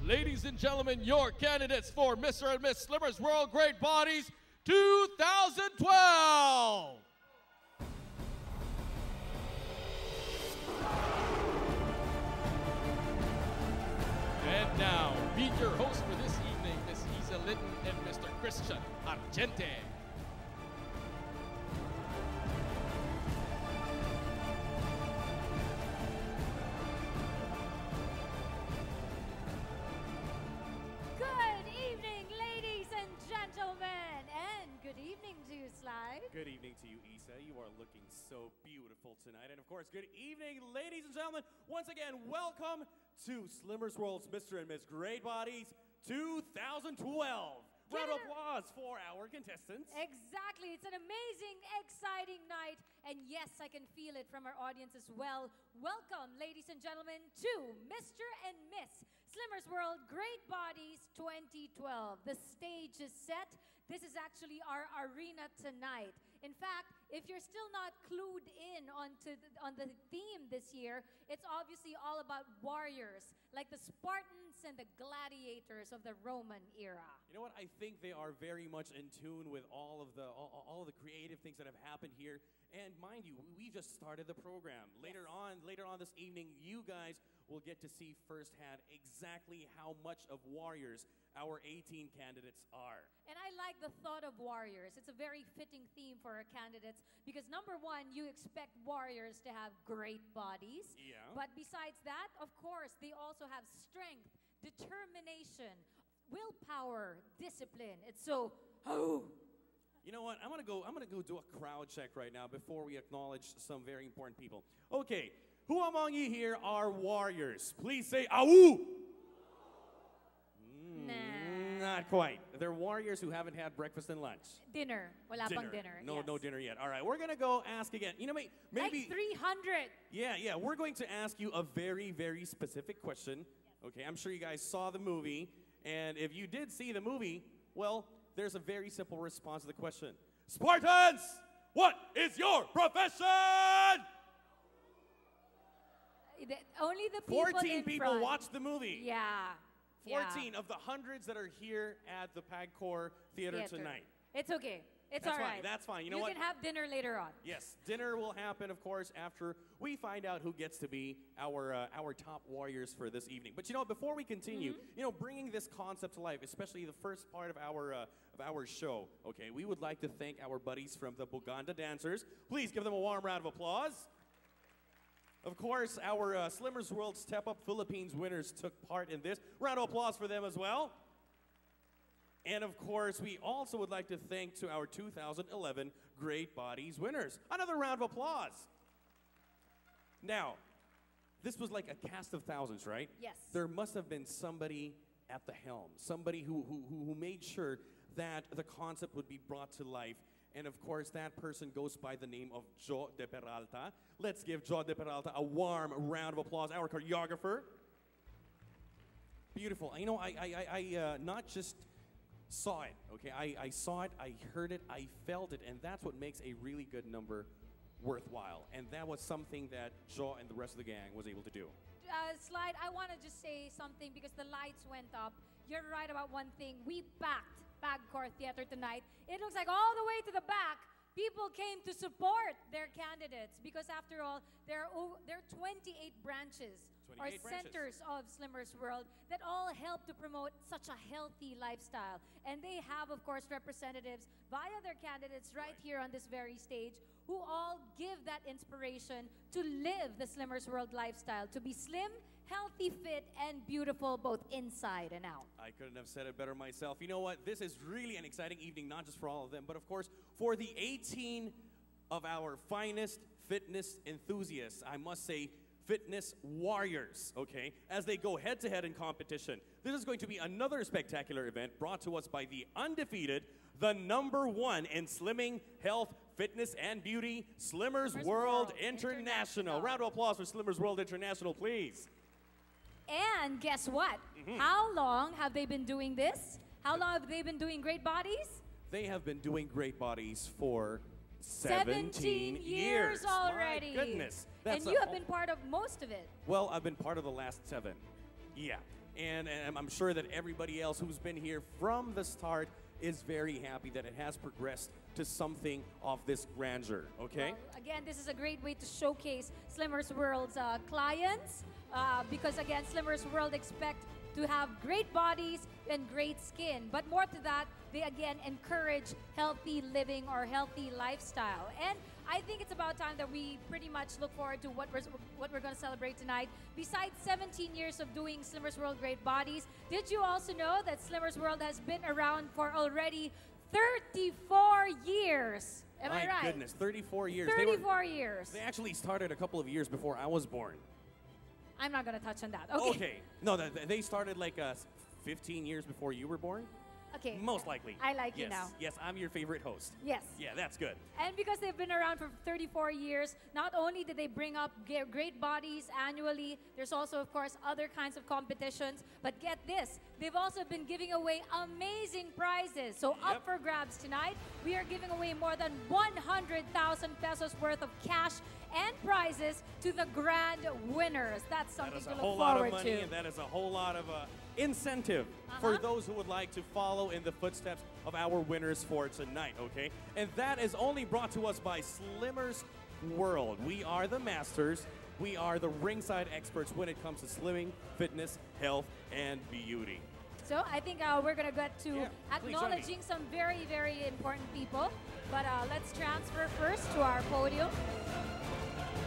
Ladies and gentlemen, your candidates for Mr. and Miss Slimmers World Great Bodies 2012. And now, meet your host for this evening, Miss Isa Litton and Mr. Christian Argente. Good evening, ladies and gentlemen, and good evening to you, Sly. Good evening to you, Isa. You are looking so beautiful tonight. And of course, good evening, ladies and gentlemen. Once again, welcome to Slimmers World's Mr. and Miss Great Bodies 2012. Round of applause for our contestants. Exactly. It's an amazing, exciting night. And yes, I can feel it from our audience as well. Welcome, ladies and gentlemen, to Mr. and Miss Slimmers World Great Bodies 2012. The stage is set. This is actually our arena tonight. In fact, if you're still not clued in on the theme this year, it's obviously all about warriors, like the Spartans and the gladiators of the Roman era. You know what? I think they are very much in tune with all of the creative things that have happened here. And mind you, we just started the program. Later on this evening, you guys will get to see firsthand exactly how much of warriors our 18 candidates are. And I like the thought of warriors. It's a very fitting theme for our candidates because number one, you expect warriors to have great bodies. Yeah. But besides that, of course, they also have strength, determination, willpower, discipline. It's so, You know what? I'm gonna go do a crowd check right now before we acknowledge some very important people. Okay, who among you here are warriors? Please say "Awu." Not quite. They're warriors who haven't had breakfast and lunch. Dinner. Wala pang dinner. No, yes. no dinner yet. All right, we're gonna go ask again. You know, maybe. Like 300. Yeah. We're going to ask you a very, very specific question. Okay, I'm sure you guys saw the movie, and if you did see the movie, well, there's a very simple response to the question. Spartans, what is your profession? Only the people 14 in people front. watched the movie. Yeah. 14 of the hundreds that are here at the PAGCOR Theater tonight. It's okay. It's That's all fine. right. That's fine. You know what? You can have dinner later on. Yes, dinner will happen, of course, after we find out who gets to be our top warriors for this evening. But you know, before we continue, you know, bringing this concept to life, especially the first part of our show. Okay, we would like to thank our buddies from the Buganda Dancers. Please give them a warm round of applause. Of course, our Slimmers World Step Up Philippines winners took part in this. Round of applause for them as well. And of course, we also would like to thank to our 2011 Great Bodies winners. Another round of applause. Now, this was like a cast of thousands, right? Yes. There must have been somebody at the helm, somebody who made sure that the concept would be brought to life. And of course, that person goes by the name of Jo De Peralta. Let's give Jo De Peralta a warm round of applause, our choreographer. Beautiful. You know, I not just saw it, okay? I saw it, I heard it, I felt it, and that's what makes a really good number worthwhile. And that was something that Jo and the rest of the gang was able to do. Slide, I want to just say something because the lights went up. You're right about one thing. We packed PAGCOR Theater tonight. It looks like all the way to the back, people came to support their candidates because after all, there are 28 branches or centers of Slimmers World that all help to promote such a healthy lifestyle. And they have, of course, representatives via their candidates right here on this very stage who all give that inspiration to live the Slimmers World lifestyle, to be slim, healthy, fit, and beautiful both inside and out. I couldn't have said it better myself. You know what? This is really an exciting evening, not just for all of them, but of course, for the 18 of our finest fitness enthusiasts. I must say, fitness warriors, okay, as they go head-to-head in competition. This is going to be another spectacular event brought to us by the undefeated, the #1 in slimming, health, fitness, and beauty, Slimmers World International. Round of applause for Slimmers World International, please. And guess what? How long have they been doing this? How long have they been doing Great Bodies? They have been doing Great Bodies for 17 years already. My goodness. And you have been part of most of it. Well, I've been part of the last 7. Yeah. and I'm sure that everybody else who's been here from the start is very happy that it has progressed to something of this grandeur, okay? Well, again, this is a great way to showcase Slimmers World's clients because, again, Slimmers World expect to have great bodies and great skin. But more to that, they again encourage healthy living or healthy lifestyle. And I think it's about time that we pretty much look forward to what we're going to celebrate tonight. Besides 17 years of doing Slimmers World Great Bodies, did you also know that Slimmers World has been around for already 34 years? Am I right? My goodness, 34 years. 34 years. They actually started a couple of years before I was born. I'm not going to touch on that. Okay. No, they started like 15 years before you were born? Okay. Most likely. I like you now. Yes, I'm your favorite host. Yes. Yeah, that's good. And because they've been around for 34 years, not only did they bring up great bodies annually, there's also, of course, other kinds of competitions. But get this, they've also been giving away amazing prizes. So up for grabs tonight, we are giving away more than 100,000 pesos worth of cash and prizes to the grand winners. That's something to look forward to. That is a whole lot of money, and that is a whole lot of incentive for those who would like to follow in the footsteps of our winners for tonight, okay? And that is only brought to us by Slimmers World. We are the masters. We are the ringside experts when it comes to slimming, fitness, health, and beauty. So I think we're going to get to acknowledging some very, very important people. But let's transfer first to our podium.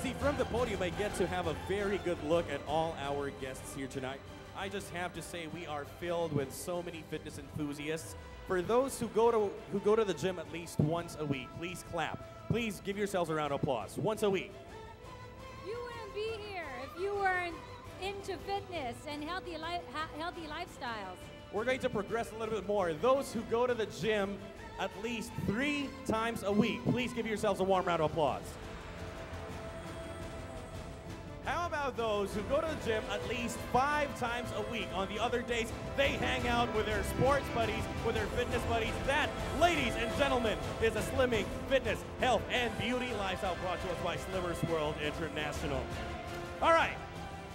See, from the podium, I get to have a very good look at all our guests here tonight. I just have to say we are filled with so many fitness enthusiasts. For those who go to the gym at least once a week, please clap. Please give yourselves a round of applause. Once a week. You wouldn't be here if you weren't into fitness and healthy lifestyles. We're going to progress a little bit more. Those who go to the gym at least 3 times a week, please give yourselves a warm round of applause. How about those who go to the gym at least 5 times a week? On the other days, they hang out with their sports buddies, with their fitness buddies. That, ladies and gentlemen, is a slimming, fitness, health, and beauty lifestyle brought to us by Slimmers World International. All right.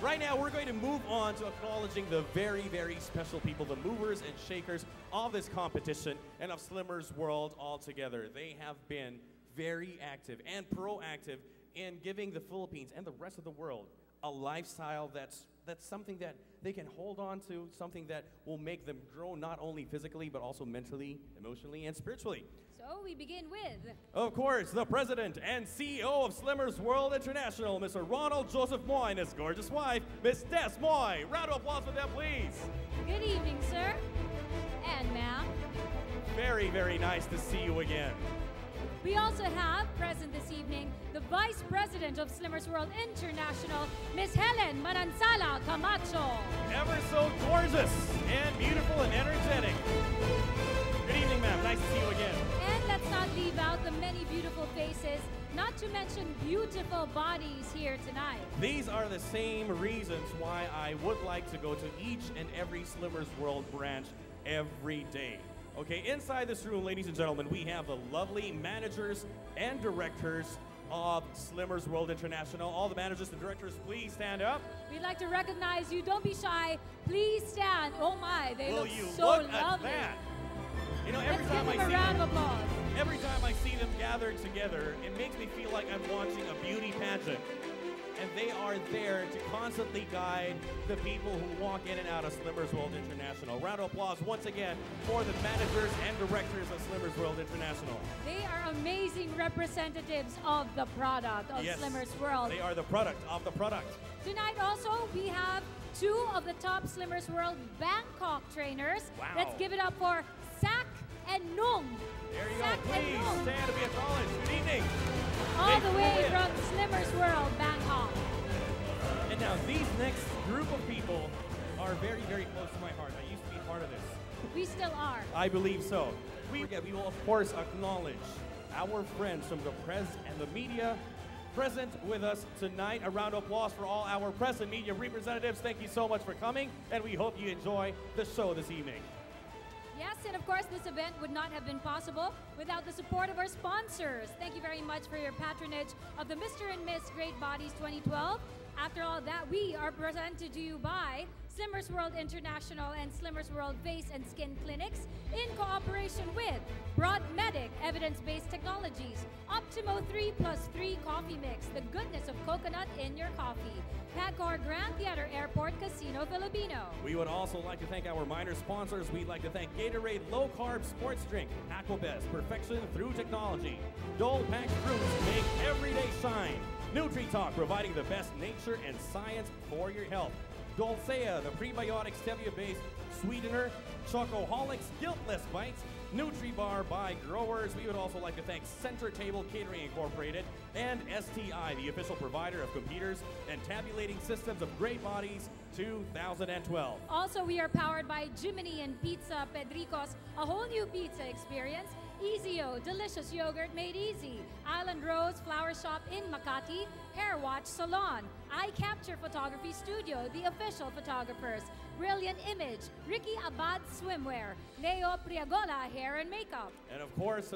Right now, we're going to move on to acknowledging the very, very special people, the movers and shakers of this competition and of Slimmers World altogether. They have been very active and proactive in giving the Philippines and the rest of the world a lifestyle that's something that they can hold on to, something that will make them grow not only physically, but also mentally, emotionally, and spiritually. So we begin with, of course, the president and CEO of Slimmers World International, Mr. Ronald Joseph Moy, and his gorgeous wife, Miss Des Moy. Round of applause for them, please. Good evening, sir. And ma'am. Very, very nice to see you again. We also have present this evening the Vice President of Slimmers World International, Miss Helen Manansala Camacho. Ever so gorgeous and beautiful and energetic. Good evening, ma'am. Nice to see you again. And let's not leave out the many beautiful faces, not to mention beautiful bodies here tonight. These are the same reasons why I would like to go to each and every Slimmers World branch every day. Okay, inside this room, ladies and gentlemen, we have the lovely managers and directors of Slimmers World International. All the managers and directors, please stand up. We'd like to recognize you. Don't be shy. Please stand. Oh my, they look so lovely. At that? You know, Let's give them a round of applause. Every time I see them gathered together, it makes me feel like I'm watching a beauty pageant. And they are there to constantly guide the people who walk in and out of Slimmers World International. Round of applause once again for the managers and directors of Slimmers World International. They are amazing representatives of the product of Slimmers World. They are the product of the product. Tonight also, we have 2 of the top Slimmers World Bangkok trainers. Wow. Let's give it up for Sak and Nung. There you go. Please stand to be acknowledged. Good evening. All the way from Slimmers World, Bangkok. And now these next group of people are very, very close to my heart. I used to be part of this. We still are. I believe so. We will, of course, acknowledge our friends from the press and the media present with us tonight. A round of applause for all our press and media representatives. Thank you so much for coming, and we hope you enjoy the show this evening. Yes, and of course, this event would not have been possible without the support of our sponsors. Thank you very much for your patronage of the Mr. and Miss Great Bodies 2012, After all that, we are presented to you by Slimmers World International and Slimmers World Face and Skin Clinics in cooperation with Broadmedic Evidence-Based Technologies, Optimo 3+3 Coffee Mix, the goodness of coconut in your coffee, Pagcor Grand Theater Airport Casino Filipino. We would also like to thank our minor sponsors. We'd like to thank Gatorade Low Carb Sports Drink, Aquabest, perfection through technology, Dole Packed Fruits, make every day shine, NutriTalk, providing the best nature and science for your health, Dulcea, the prebiotic stevia-based sweetener, Chocoholics Guiltless Bites, NutriBar by Growers. We would also like to thank Center Table Catering Incorporated and STI, the official provider of computers and tabulating systems of Great Bodies 2012. Also, we are powered by Jiminy and Pizza Pedricos, a whole new pizza experience. Easyo, delicious yogurt made easy. Island Rose Flower Shop in Makati. Hair Watch Salon. Eye Capture Photography Studio, the official photographers. Brilliant Image. Ricky Abad Swimwear. Leo Priagola Hair and Makeup. And of course,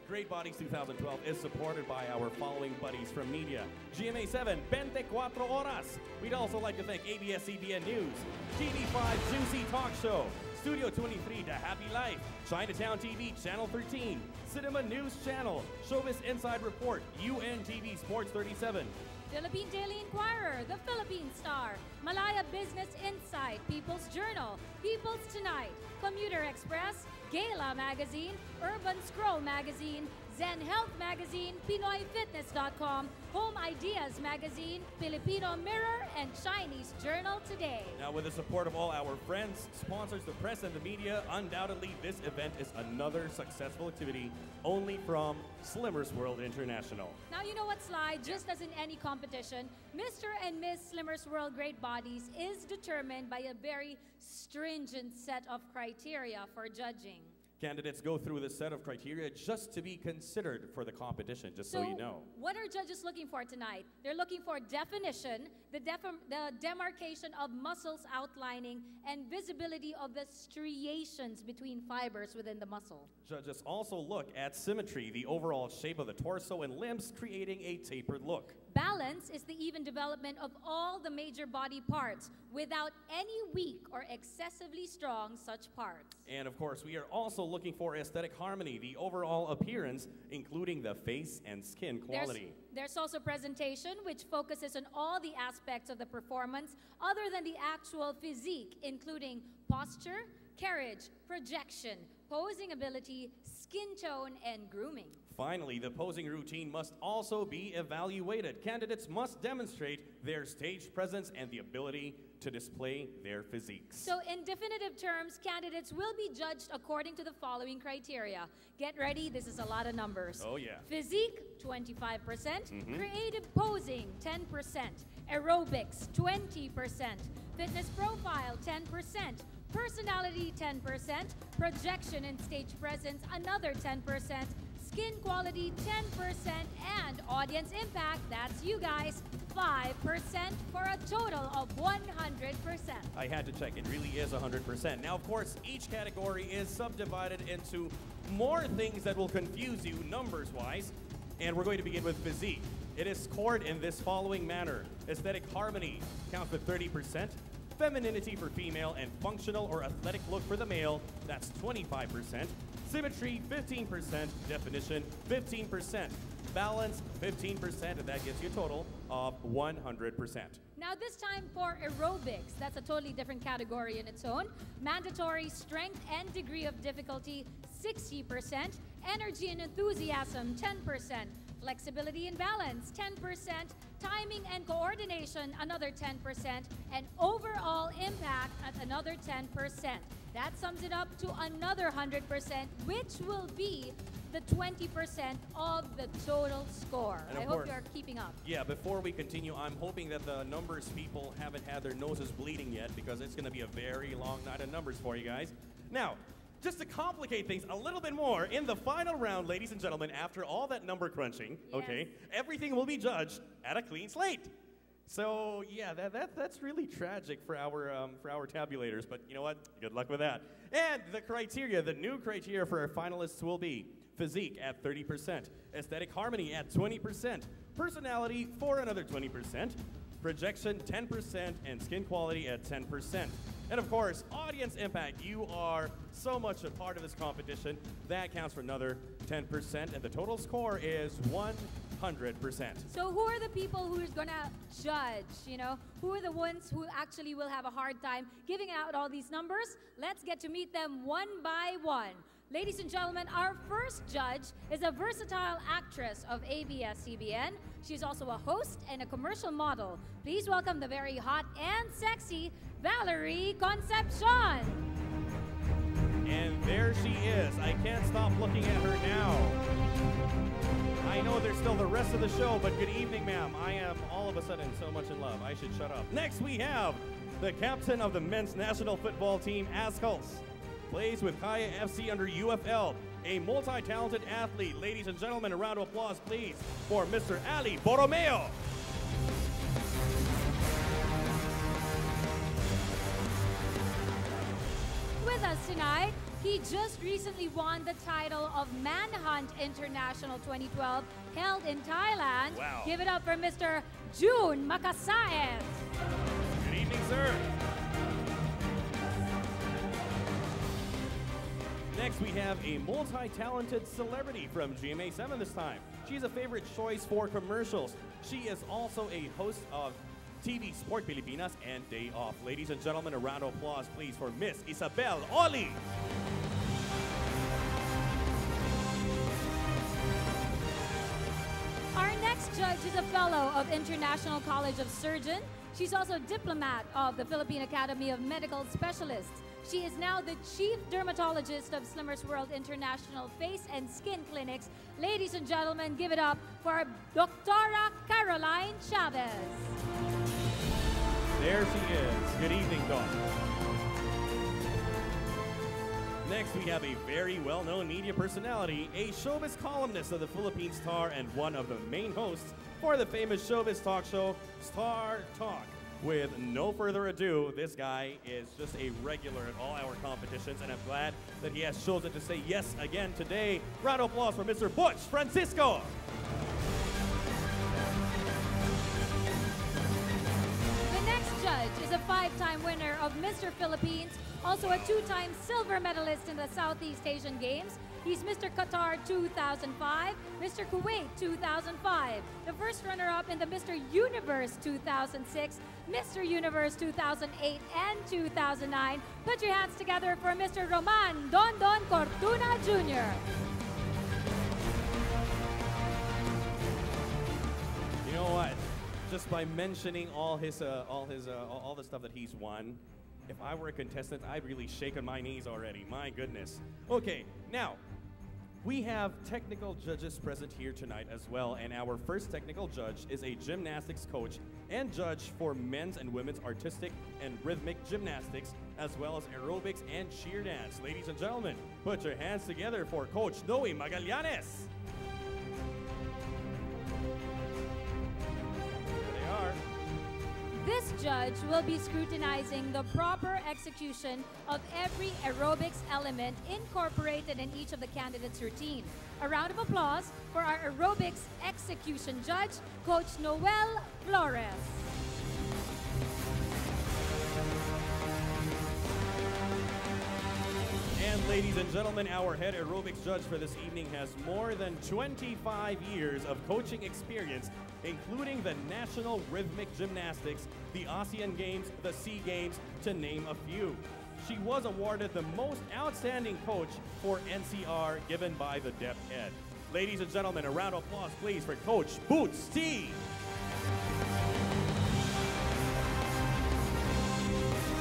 Great Bodies 2012 is supported by our following buddies from media. GMA 7, 24 Horas. We'd also like to thank ABS-CBN News, TV5 Juicy Talk Show, Studio 23 to Happy Life, Chinatown TV Channel 13, Cinema News Channel, Showbiz Inside Report, UNTV Sports 37, Philippine Daily Inquirer, The Philippine Star, Malaya Business Insight, People's Journal, People's Tonight, Commuter Express, Gala Magazine, Urban Scroll Magazine, Zen Health Magazine, PinoyFitness.com, Home Ideas Magazine, Filipino Mirror, and Chinese Journal Today. Now, with the support of all our friends, sponsors, the press, and the media, undoubtedly this event is another successful activity only from Slimmers World International. Now, you know what, Sly? Just as in any competition, Mr. and Miss Slimmers World Great Bodies is determined by a very stringent set of criteria for judging. Candidates go through this set of criteria just to be considered for the competition, just so you know. What are judges looking for tonight? They're looking for definition, the demarcation of muscles outlining, and visibility of the striations between fibers within the muscle. Judges also look at symmetry, the overall shape of the torso and limbs, creating a tapered look. Balance is the even development of all the major body parts without any weak or excessively strong such parts. And of course, we are also looking for aesthetic harmony, the overall appearance, including the face and skin quality. There's also presentation, which focuses on all the aspects of the performance other than the actual physique, including posture, carriage, projection, posing ability, skin tone, and grooming. Finally, the posing routine must also be evaluated. Candidates must demonstrate their stage presence and the ability to display their physiques. So in definitive terms, candidates will be judged according to the following criteria. Get ready, this is a lot of numbers. Oh yeah. Physique, 25%. Creative posing, 10%. Aerobics, 20%. Fitness profile, 10%. Personality, 10%. Projection and stage presence, another 10%. Skin quality, 10%, and audience impact, that's you guys, 5%, for a total of 100%. I had to check, it really is 100%. Now, of course, each category is subdivided into more things that will confuse you numbers-wise, and we're going to begin with physique. It is scored in this following manner. Aesthetic harmony counts with 30%. Femininity for female and functional or athletic look for the male, that's 25%. Symmetry, 15%. Definition, 15%. Balance, 15%, and that gives you a total of 100%. Now this time for aerobics, that's a totally different category in its own. Mandatory strength and degree of difficulty, 60%. Energy and enthusiasm, 10%. Flexibility and balance, 10%. Timing and coordination, another 10%. And overall impact at another 10%. That sums it up to another 100%, which will be the 20% of the total score. I hope you're keeping up. Yeah, before we continue, I'm hoping that the numbers people haven't had their noses bleeding yet, because it's going to be a very long night of numbers for you guys. Now, just to complicate things a little bit more, in the final round, ladies and gentlemen, after all that number crunching, okay, everything will be judged at a clean slate. So yeah, that's really tragic for our tabulators, but you know what? Good luck with that. And the criteria, the new criteria for our finalists will be physique at 30%, aesthetic harmony at 20%, personality for another 20%, projection 10%, and skin quality at 10%. And of course, audience impact. You are so much a part of this competition. That counts for another 10%, and the total score is 100%. So who are the people who's gonna judge, you know? Who are the ones who actually will have a hard time giving out all these numbers? Let's get to meet them one by one. Ladies and gentlemen, our first judge is a versatile actress of ABS-CBN. She's also a host and a commercial model. Please welcome the very hot and sexy Valerie Concepcion. And there she is. I can't stop looking at her now. I know there's still the rest of the show, but good evening, ma'am. I am all of a sudden so much in love. I should shut up. Next, we have the captain of the men's national football team, Azkals. Plays with Kaya FC under UFL. A multi-talented athlete. Ladies and gentlemen, a round of applause, please, for Mr. Ali Borromeo. With us tonight, he just recently won the title of Manhunt International 2012 held in Thailand. Wow. Give it up for Mr. June Makasaet. Good evening, sir. Next, we have a multi-talented celebrity from GMA7 this time. She's a favorite choice for commercials. She is also a host of TV Sport Pilipinas and Day Off. Ladies and gentlemen, a round of applause, please, for Miss Isabel Oli. Our next judge is a fellow of International College of Surgeons. She's also diplomat of the Philippine Academy of Medical Specialists. She is now the chief dermatologist of Slimmers World International Face and Skin Clinics. Ladies and gentlemen, give it up for Dr. Caroline Chavez. There she is. Good evening, Doc. Next, we have a very well-known media personality, a showbiz columnist of the Philippine Star and one of the main hosts for the famous showbiz talk show, Star Talk. With no further ado, this guy is just a regular at all our competitions, and I'm glad that he has chosen to say yes again today. Round of applause for Mr. Butch Francisco. The next judge is a 5-time winner of Mr. Philippines, also a 2-time silver medalist in the Southeast Asian Games. He's Mr. Qatar 2005, Mr. Kuwait 2005, the first runner-up in the Mr. Universe 2006, Mr. Universe 2008 and 2009. Put your hands together for Mr. Roman Don Don Cortuna Jr. You know what? Just by mentioning all the stuff that he's won, if I were a contestant, I'd really shake on my knees already. My goodness. Okay, now, we have technical judges present here tonight as well, and our first technical judge is a gymnastics coach and judge for men's and women's artistic and rhythmic gymnastics, as well as aerobics and cheer dance. Ladies and gentlemen, put your hands together for Coach Noe Magallanes. There they are. This judge will be scrutinizing the proper execution of every aerobics element incorporated in each of the candidates' routine. A round of applause for our aerobics execution judge, Coach Noel Flores. And ladies and gentlemen, our head aerobics judge for this evening has more than 25 years of coaching experience, including the National Rhythmic Gymnastics, the ASEAN Games, the SEA Games, to name a few. She was awarded the most outstanding coach for NCR given by the DepEd. Ladies and gentlemen, a round of applause please for Coach Boots T.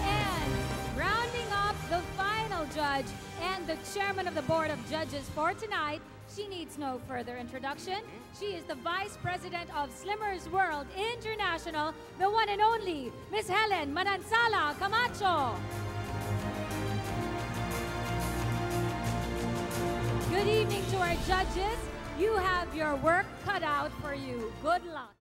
And rounding up the final judge and the chairman of the board of judges for tonight, she needs no further introduction. She is the Vice President of Slimmers World International, the one and only Miss Helen Manansala Camacho. Good evening to our judges. You have your work cut out for you. Good luck.